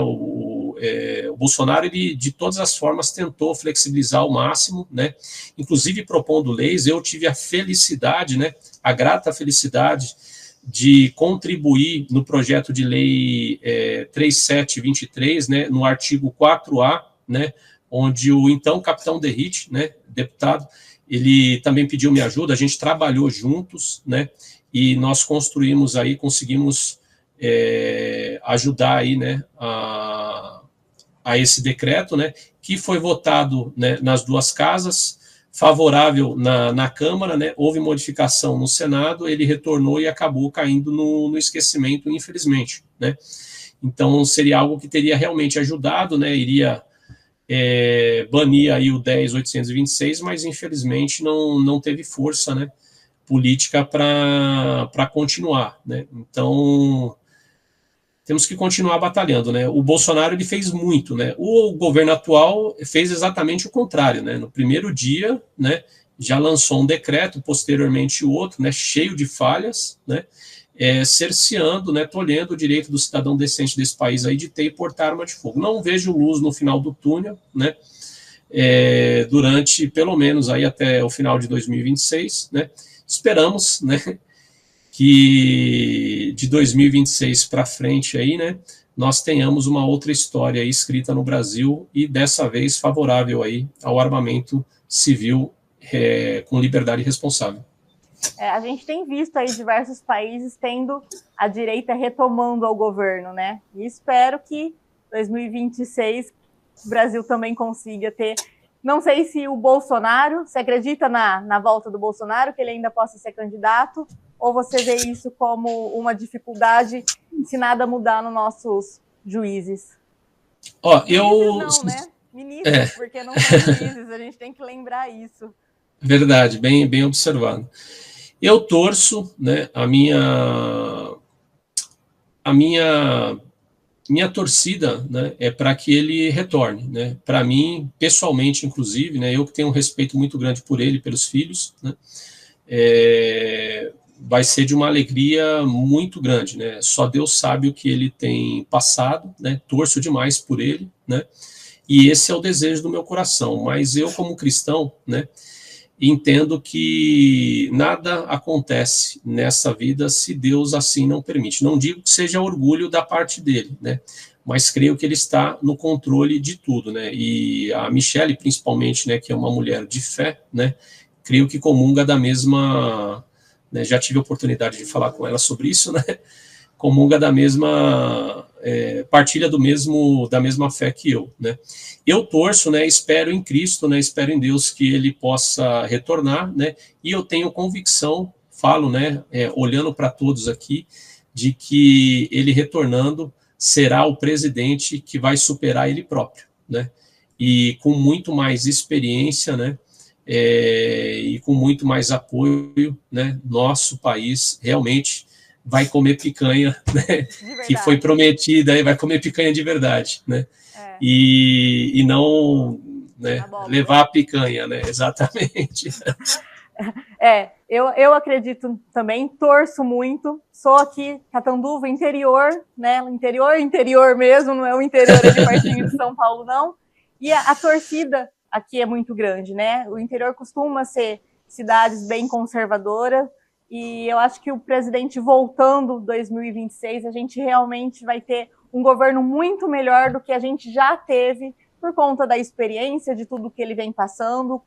o Bolsonaro, ele de todas as formas tentou flexibilizar ao máximo, né, inclusive propondo leis. Eu tive a felicidade, né, a grata felicidade de contribuir no projeto de lei 3723, né, no artigo 4A, né, onde o então capitão Derrite, né, deputado, ele também pediu minha ajuda, a gente trabalhou juntos, né, e nós construímos aí, conseguimos ajudar aí, né, a esse decreto, né, que foi votado, né, nas duas casas, favorável na Câmara, né, houve modificação no Senado, ele retornou e acabou caindo no esquecimento, infelizmente, né. Então, seria algo que teria realmente ajudado, né, iria banir aí o 10.826, mas infelizmente não teve força, né, política para continuar, né. Então, temos que continuar batalhando, né. O Bolsonaro, ele fez muito, né. O governo atual fez exatamente o contrário, né. No primeiro dia, né, já lançou um decreto, posteriormente o outro, né, cheio de falhas, né, cerceando, né, tolhendo o direito do cidadão decente desse país aí de ter e portar arma de fogo. Não vejo luz no final do túnel, né, durante, pelo menos, aí até o final de 2026, né, esperamos, né, que de 2026 para frente aí, né, nós tenhamos uma outra história aí escrita no Brasil e dessa vez favorável aí ao armamento civil com liberdade responsável.
A gente tem visto aí diversos países tendo a direita retomando ao governo, né? E espero que 2026 o Brasil também consiga ter. Não sei se o Bolsonaro, você acredita na volta do Bolsonaro, que ele ainda possa ser candidato, ou você vê isso como uma dificuldade se nada mudar nos nossos juízes?
Não,
né? Ministros, porque não são juízes, a gente tem que lembrar isso.
Verdade, bem observado. Eu torço, né, a minha torcida, né, é para que ele retorne, né. Para mim, pessoalmente, inclusive, né, eu que tenho um respeito muito grande por ele, pelos filhos, né, vai ser de uma alegria muito grande, né. Só Deus sabe o que ele tem passado, né. Torço demais por ele, né. E esse é o desejo do meu coração. Mas eu, como cristão, né, entendo que nada acontece nessa vida se Deus assim não permite. Não digo que seja orgulho da parte dele, né? Mas creio que ele está no controle de tudo, né? E a Michelle, principalmente, né, que é uma mulher de fé, né? Creio que comunga da mesma, né, já tive a oportunidade de falar com ela sobre isso, né? Comunga da mesma, partilha da mesma fé que eu, né? Eu torço, né, espero em Cristo, né, espero em Deus que ele possa retornar, né, e eu tenho convicção, falo, né, olhando para todos aqui, de que ele retornando será o presidente que vai superar ele próprio, né, e com muito mais experiência, né, e com muito mais apoio, né, nosso país realmente vai comer picanha, né, que foi prometida, aí vai comer picanha de verdade, né, e não, né, levar a picanha, né, exatamente.
Eu acredito também, torço muito, sou aqui, Catanduva, interior, né, interior mesmo, não é o interior ali pertinho de São Paulo, não, e a torcida aqui é muito grande, né, o interior costuma ser cidades bem conservadoras, e eu acho que o presidente voltando 2026, a gente realmente vai ter um governo muito melhor do que a gente já teve por conta da experiência de tudo que ele vem passando,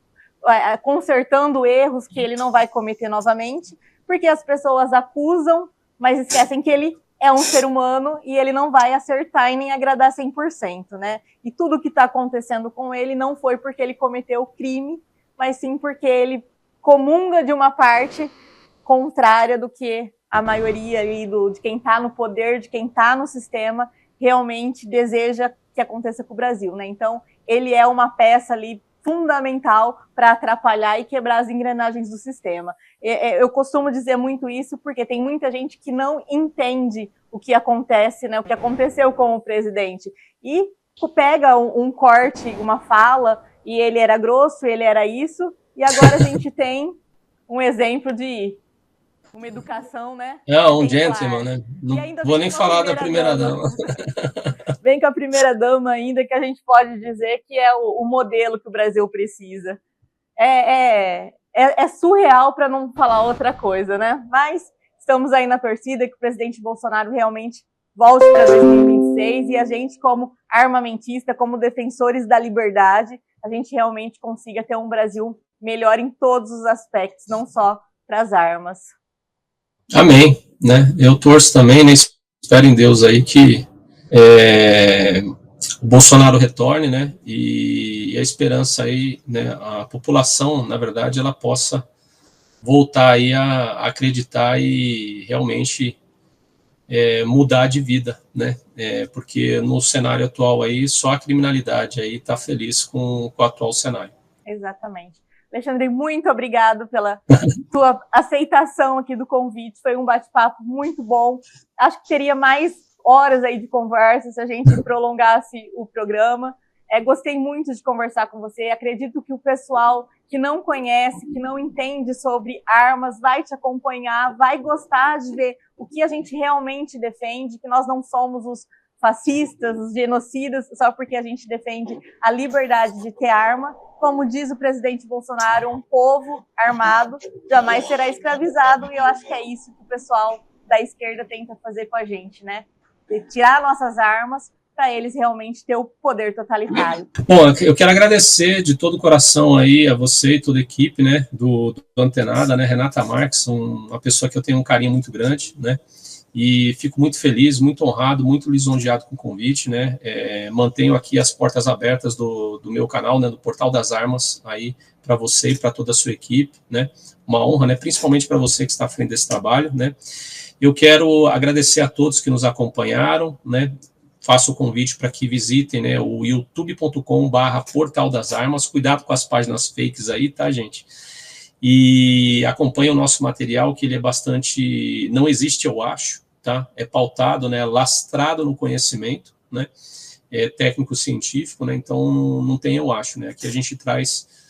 consertando erros que ele não vai cometer novamente, porque as pessoas acusam, mas esquecem que ele é um ser humano e ele não vai acertar e nem agradar 100%, né? E tudo que está acontecendo com ele não foi porque ele cometeu crime, mas sim porque ele comunga de uma parte contrária do que a maioria ali de quem está no poder, de quem está no sistema, realmente deseja que aconteça com o Brasil, né? Então, ele é uma peça ali fundamental para atrapalhar e quebrar as engrenagens do sistema. Eu costumo dizer muito isso porque tem muita gente que não entende o que acontece, né? O que aconteceu com o presidente. E pega um corte, uma fala, e ele era grosso, ele era isso, e agora a gente tem um exemplo de uma educação, né?
Um gentleman, né? Não vou nem falar da primeira dama.
Vem com a primeira dama ainda, que a gente pode dizer que é o modelo que o Brasil precisa. É surreal, para não falar outra coisa, né? Mas estamos aí na torcida que o presidente Bolsonaro realmente volte para 2026 e a gente, como armamentista, como defensores da liberdade, a gente realmente consiga ter um Brasil melhor em todos os aspectos, não só para as armas.
Amém, né? Eu torço também, né? Espero em Deus aí que o Bolsonaro retorne, né? E a esperança aí, né? A população, na verdade, ela possa voltar aí a acreditar e realmente mudar de vida, né? Porque no cenário atual aí só a criminalidade aí está feliz com o atual cenário.
Exatamente. Alexandre, muito obrigado pela sua aceitação aqui do convite. Foi um bate-papo muito bom. Acho que teria mais horas aí de conversa se a gente prolongasse o programa. Gostei muito de conversar com você. Acredito que o pessoal que não conhece, que não entende sobre armas, vai te acompanhar, vai gostar de ver o que a gente realmente defende, que nós não somos os fascistas, os genocidas, só porque a gente defende a liberdade de ter arma. Como diz o presidente Bolsonaro, um povo armado jamais será escravizado, e eu acho que é isso que o pessoal da esquerda tenta fazer com a gente, né? Tirar nossas armas para eles realmente ter o poder totalitário.
Bom, eu quero agradecer de todo o coração aí a você e toda a equipe, né, do Antenada, né, Renata Marques, uma pessoa que eu tenho um carinho muito grande, né, e fico muito feliz, muito honrado, muito lisonjeado com o convite, né, mantenho aqui as portas abertas do meu canal, né, do Portal das Armas, aí para você e para toda a sua equipe, né, uma honra, né, principalmente para você que está à frente desse trabalho, né. Eu quero agradecer a todos que nos acompanharam, né, faço o convite para que visitem, né, o youtube.com/Portal das Armas. Cuidado com as páginas fakes aí, tá, gente? E acompanhe o nosso material, que ele é bastante... Não existe, eu acho, tá? É pautado, né, lastrado no conhecimento, né? É técnico-científico, né? Então, não tem eu acho, né? Aqui a gente traz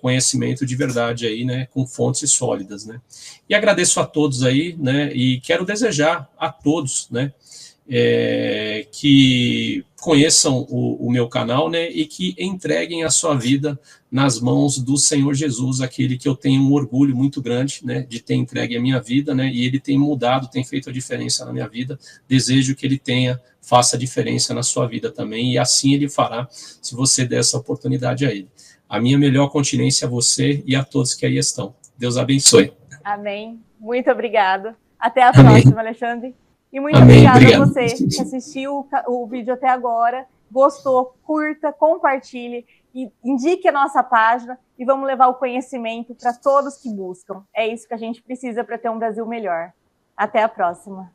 conhecimento de verdade aí, né? Com fontes sólidas, né? E agradeço a todos aí, né? E quero desejar a todos, né? Que conheçam o meu canal, né, e que entreguem a sua vida nas mãos do Senhor Jesus, aquele que eu tenho um orgulho muito grande, né, de ter entregue a minha vida, né, e ele tem mudado, tem feito a diferença na minha vida. Desejo que ele faça a diferença na sua vida também, e assim ele fará, se você der essa oportunidade a ele. A minha melhor continência a você e a todos que aí estão. Deus abençoe.
Amém. Muito obrigado. Até a próxima, Alexandre. E muito obrigada a você que assistiu o vídeo até agora, gostou, curta, compartilhe, e indique a nossa página e vamos levar o conhecimento para todos que buscam. É isso que a gente precisa para ter um Brasil melhor. Até a próxima.